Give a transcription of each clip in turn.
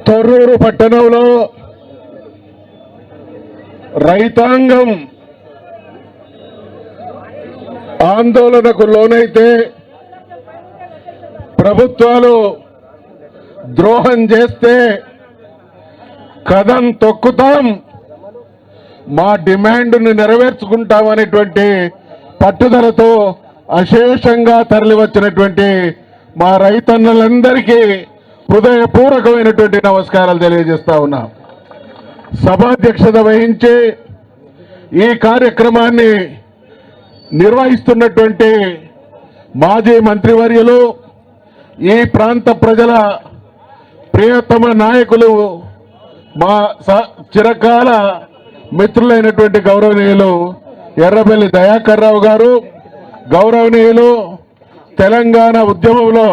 తొర్రూరు పట్టణంలో రైతాంగం ఆందోళనకు లోనైతే ప్రభుత్వాలు ద్రోహం చేస్తే కదం తొక్కుతాం, మా డిమాండ్ను నెరవేర్చుకుంటామనేటువంటి పట్టుదలతో అశేషంగా తరలివచ్చినటువంటి మా రైతన్నలందరికీ హృదయపూర్వకమైనటువంటి నమస్కారాలు తెలియజేస్తా ఉన్నా. సభాధ్యక్షత వహించి ఈ కార్యక్రమాన్ని నిర్వహిస్తున్నటువంటి మాజీ మంత్రివర్యులు, ఈ ప్రాంత ప్రజల ప్రియతమ నాయకులు, మా చిరకాల మిత్రులైనటువంటి గౌరవనీయులు ఎర్రబెల్లి దయాకర్ రావు గారు, గౌరవనీయులు తెలంగాణ ఉద్యమంలో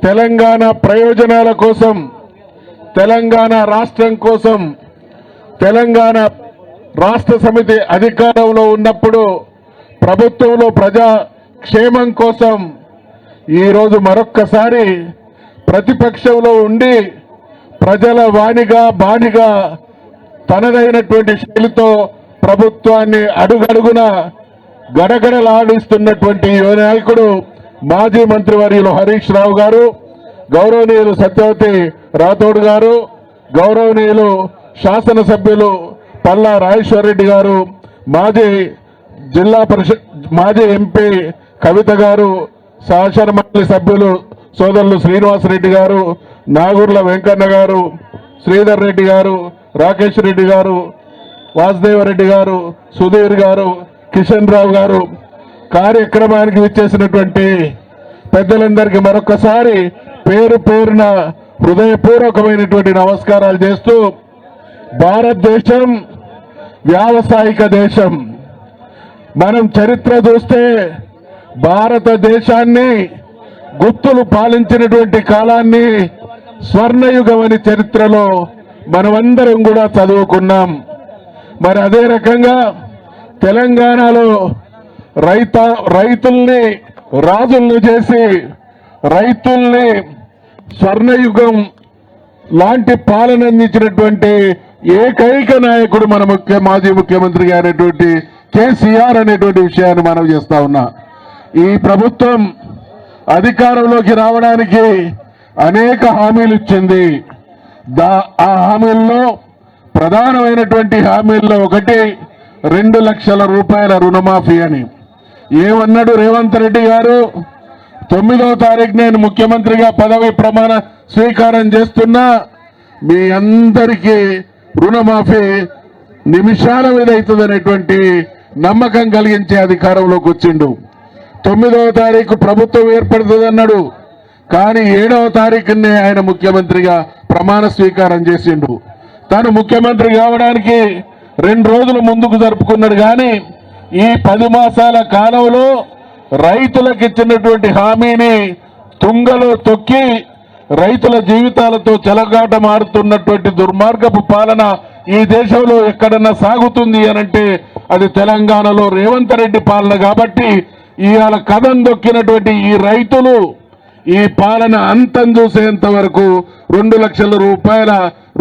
తెలంగాణ ప్రయోజనాల కోసం, తెలంగాణ రాష్ట్రం కోసం, తెలంగాణ రాష్ట్ర సమితి అధికారంలో ఉన్నప్పుడు ప్రభుత్వంలో ప్రజా క్షేమం కోసం ఈరోజు మరొక్కసారి ప్రతిపక్షంలో ఉండి ప్రజల వాణిగా బాణిగా తనదైనటువంటి శైలితో ప్రభుత్వాన్ని అడుగడుగున గడగడలాడిస్తున్నటువంటి యువ నాయకుడు మాజీ మంత్రివర్యులు హరీష్ రావు గారు, గౌరవనీయులు సత్యవతి రాథోడ్ గారు, గౌరవనీయులు శాసనసభ్యులు పల్లా రాజేశ్వర్ రెడ్డి గారు, మాజీ జిల్లా పరిషత్ మాజీ ఎంపీ కవిత గారు, శాసన మండలి సభ్యులు సోదరులు శ్రీనివాసరెడ్డి గారు, నాగూర్ల వెంకన్న గారు, శ్రీధర్ రెడ్డి గారు, రాకేష్ రెడ్డి గారు, వాసుదేవరెడ్డి గారు, సుధీర్ గారు, కిషన్ రావు గారు, కార్యక్రమానికి విచ్చేసినటువంటి పెద్దలందరికీ మరొకసారి పేరు పేరున హృదయపూర్వకమైనటువంటి నమస్కారాలు చేస్తూ, భారతదేశం వ్యావసాయిక దేశం. మనం చరిత్ర చూస్తే భారతదేశాన్ని గుప్తులు పాలించినటువంటి కాలాన్ని స్వర్ణయుగం అని చరిత్రలో మనమందరం కూడా చదువుకున్నాం. మరి అదే రకంగా తెలంగాణలో రైతుల్ని రాజుల్ని చేసి రైతుల్ని స్వర్ణయుగం లాంటి పాలన అందించినటువంటి ఏకైక నాయకుడు మన మాజీ ముఖ్యమంత్రి గారైనటువంటి కేసీఆర్ అనేటువంటి విషయాన్ని మనం చేస్తా ఉన్నా. ఈ ప్రభుత్వం అధికారంలోకి రావడానికి అనేక హామీలు ఇచ్చింది. ఆ హామీల్లో ప్రధానమైనటువంటి హామీల్లో ఒకటి 2 లక్షల రూపాయల రుణమాఫీ అని. ఏమన్నాడు రేవంత్ రెడ్డి గారు? 9వ తారీఖు నేను ముఖ్యమంత్రిగా పదవి ప్రమాణ స్వీకారం చేస్తున్నా, మీ అందరికీ రుణమాఫీ నిమిషాల మీద అవుతుందనేటువంటి నమ్మకం కలిగించే అధికారంలోకి వచ్చిండు. 9వ తారీఖు ప్రభుత్వం ఏర్పడుతుందన్నాడు, కానీ 7వ తారీఖునే ఆయన ముఖ్యమంత్రిగా ప్రమాణ స్వీకారం చేసిండు. తాను ముఖ్యమంత్రి కావడానికి 2 రోజులు ముందుకు జరుపుకున్నాడు. కానీ ఈ 10 మాసాల కాలంలో రైతులకు ఇచ్చినటువంటి హామీని తుంగలో తొక్కి రైతుల జీవితాలతో చెలగాట మారుతున్నటువంటి దుర్మార్గపు పాలన ఈ దేశంలో ఎక్కడన్నా సాగుతుంది అనంటే అది తెలంగాణలో రేవంత్ రెడ్డి పాలన. కాబట్టి ఇవాళ కథం దొక్కినటువంటి ఈ రైతులు ఈ పాలన అంతం చూసేంత వరకు 2 లక్షల రూపాయల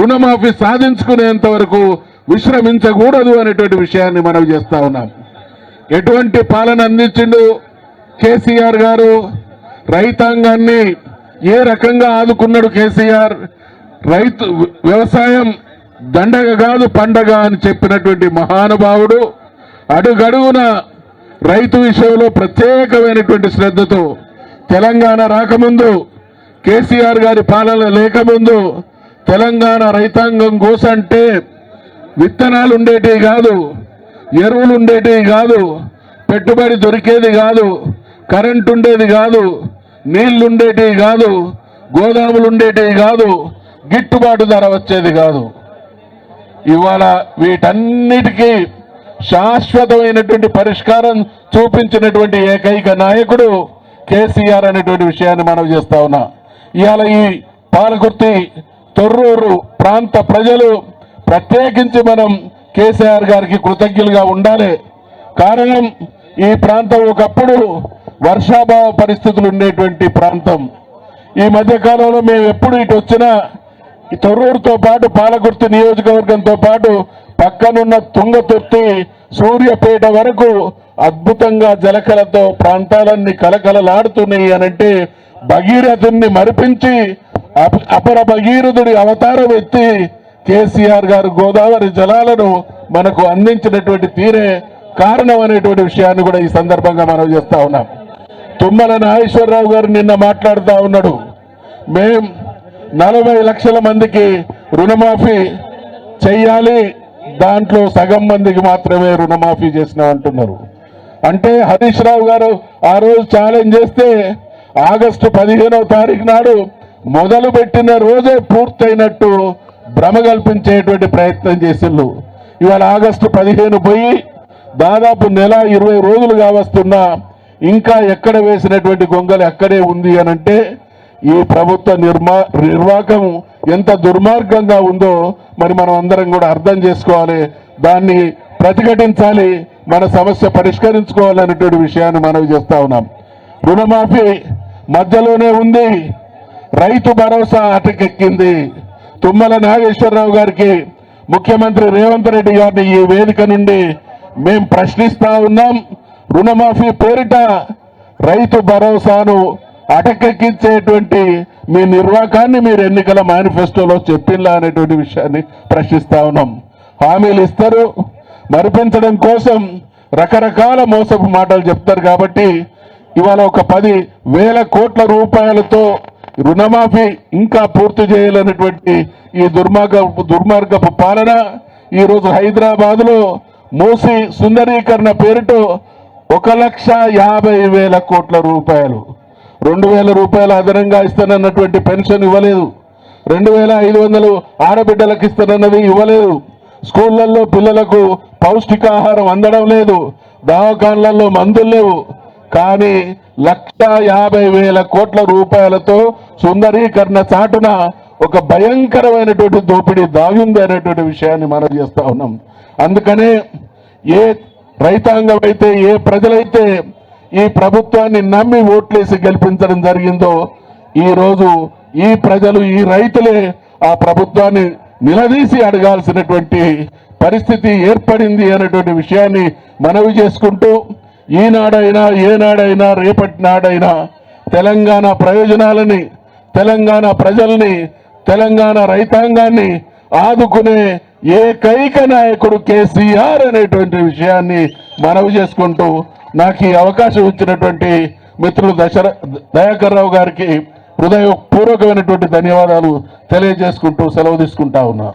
రుణమాఫీ సాధించుకునేంత వరకు విశ్రమించకూడదు అనేటువంటి విషయాన్ని మనం చేస్తా ఉన్నాం. ఎటువంటి పాలన అందించిండు కేసీఆర్ గారు? రైతాంగాన్ని ఏ రకంగా ఆదుకున్నాడు కేసీఆర్? వ్యవసాయం దండగ కాదు పండగ అని చెప్పినటువంటి మహానుభావుడు అడుగడుగున రైతు విషయంలో ప్రత్యేకమైనటువంటి శ్రద్ధతో తెలంగాణ రాకముందు, కేసీఆర్ గారి పాలన లేకముందు తెలంగాణ రైతాంగం కోసంటే విత్తనాలు ఉండేటివి కాదు, ఎరువులు ఉండేటివి కాదు, పెట్టుబడి దొరికేది కాదు, కరెంటు ఉండేది కాదు, నీళ్లుండేటివి కాదు, గోదాములు ఉండేటివి కాదు, గిట్టుబాటు ధర వచ్చేది కాదు. ఇవాళ వీటన్నిటికీ శాశ్వతమైనటువంటి పరిష్కారం చూపించినటువంటి ఏకైక నాయకుడు కేసీఆర్ అనేటువంటి విషయాన్ని మనం చేస్తా ఉన్నా. ఇవాళ ఈ పాలకుర్తి తొర్రూరు ప్రాంత ప్రజలు ప్రత్యేకించి మనం కేసీఆర్ గారికి కృతజ్ఞులుగా ఉండాలి. కారణం, ఈ ప్రాంతం ఒకప్పుడు వర్షాభావ పరిస్థితులు ఉండేటువంటి ప్రాంతం. ఈ మధ్య కాలంలో మేము ఎప్పుడు ఇటు వచ్చినా ఈ తొర్రూరుతో పాటు పాలకుర్తి నియోజకవర్గంతో పాటు పక్కనున్న తుంగతుర్తి సూర్యాపేట వరకు అద్భుతంగా జలకలతో ప్రాంతాలన్నీ కలకలలాడుతున్నాయి అనంటే భగీరథుణ్ణి మరిపించి అపర భగీరథుడి అవతారం ఎత్తి కేసీఆర్ గారు గోదావరి జలాలను మనకు అందించినటువంటి తీరే కారణం అనేటువంటి విషయాన్ని కూడా ఈ సందర్భంగా మనం చేస్తా ఉన్నాం. తుమ్మల నాగేశ్వరరావు గారు నిన్న మాట్లాడుతూ ఉన్నాడు, మేం 40 లక్షల మందికి రుణమాఫీ చెయ్యాలి, దాంట్లో సగం మందికి మాత్రమే రుణమాఫీ చేసినా అంటున్నారు. అంటే హరీష్ రావు గారు ఆ రోజు ఛాలెంజ్ చేస్తే ఆగస్టు 15వ తారీఖు నాడు మొదలు పెట్టిన రోజే పూర్తయినట్టు భ్రమ కల్పించేటువంటి ప్రయత్నం చేసిండ్రు. ఇవాళ ఆగస్టు 15 పోయి దాదాపు నెల 20 రోజులుగా వస్తున్నా ఇంకా ఎక్కడ వేసినటువంటి గొంగలి అక్కడే ఉంది అనంటే ఈ ప్రభుత్వ నిర్వాహకం ఎంత దుర్మార్గంగా ఉందో మరి మనం అందరం కూడా అర్థం చేసుకోవాలి, దాన్ని ప్రతిఘటించాలి, మన సమస్య పరిష్కరించుకోవాలనేటువంటి విషయాన్ని మనవి చేస్తా ఉన్నాం. రుణమాఫీ మధ్యలోనే ఉంది, రైతు భరోసా అటకెక్కింది. తుమ్మల నాగేశ్వరరావు గారికి ముఖ్యమంత్రి రేవంత్ రెడ్డి గారిని ఈ వేదిక నుండి మేం ప్రశ్నిస్తా ఉన్నాం. రుణమాఫీ పేరిట రైతు భరోసాను అటకెక్కించేటువంటి మీ నిర్వాకాన్ని మీరు ఎన్నికల మేనిఫెస్టోలో చెప్పిందా అనేటువంటి విషయాన్ని ప్రశ్నిస్తా ఉన్నాం. హామీలు ఇస్తారు, మరిపించడం కోసం రకరకాల మోసపు మాటలు చెప్తారు. కాబట్టి ఇవాళ ఒక 10,000 కోట్ల రూపాయలతో రుణమాఫీ ఇంకా పూర్తి చేయాలనేటువంటి ఈ దుర్మార్గపు పాలన ఈరోజు హైదరాబాద్ లో మూసి సుందరీకరణ పేరుతో 1,50,000 కోట్ల రూపాయలు, 2,000 రూపాయలు అదనంగా ఇస్తానన్నటువంటి పెన్షన్ ఇవ్వలేదు, 2,500 ఆడబిడ్డలకు ఇస్తానన్నది ఇవ్వలేదు, స్కూళ్లలో పిల్లలకు పౌష్టికాహారం అందడం లేదు, దవాఖాన్లలో మందులు లేవు. కానీ 1,50,000 కోట్ల రూపాయలతో సుందరీకరణ చాటున ఒక భయంకరమైనటువంటి దోపిడీ దాగింది అనేటువంటి విషయాన్ని మనం చేస్తా ఉన్నాం. అందుకనే ఏ రైతాంగం అయితే, ఏ ప్రజలైతే ఈ ప్రభుత్వాన్ని నమ్మి ఓట్లేసి గెలిపించడం జరిగిందో ఈరోజు ఈ ప్రజలు, ఈ రైతులే ఆ ప్రభుత్వాన్ని నిలదీసి అడగాల్సినటువంటి పరిస్థితి ఏర్పడింది అనేటువంటి విషయాన్ని మనవి చేసుకుంటూ, ఈనాడైనా ఏనాడైనా రేపటి నాడైనా తెలంగాణ ప్రయోజనాలని, తెలంగాణ ప్రజల్ని, తెలంగాణ రైతాంగాన్ని ఆదుకునే ఏకైక నాయకుడు కేసీఆర్ అనేటువంటి విషయాన్ని మనవి చేసుకుంటూ, నాకు ఈ అవకాశం ఇచ్చినటువంటి మిత్రులు దయాకర్ రావు గారికి హృదయపూర్వకమైనటువంటి ధన్యవాదాలు తెలియజేసుకుంటూ సెలవు తీసుకుంటా ఉన్నా.